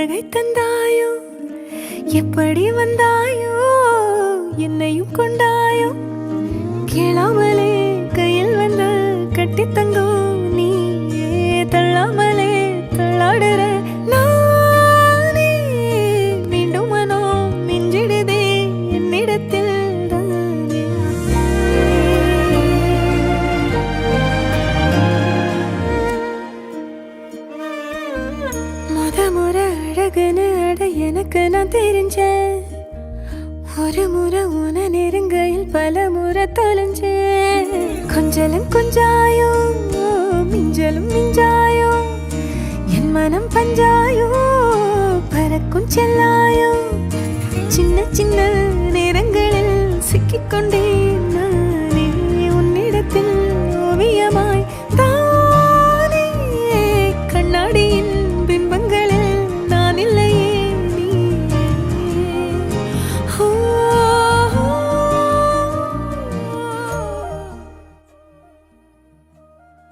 புன்னகை தந்தாயோ எப்படி வந்தாயோ என்னையும் கொண்டாயோ கேளாமலே கையில் வந்து கட்டி தங்கோ நீ தள்ளாமலே தள்ளாடுற நானே மீண்டும் மனோ மிஞ்சிடுதே என்னிடத்தில் முறை அழகுன்னு அட எனக்கு நான் தெரிஞ்சேன் ஒரு முறை உன நெருங்கையில் பல முறை தொலைஞ்சேன் கொஞ்சலும் கொஞ்சாயோ மிஞ்சலும் மிஞ்சாயோ என் மனம் பஞ்சாயோ பறக்கும் செல்லாயோ சின்ன சின்ன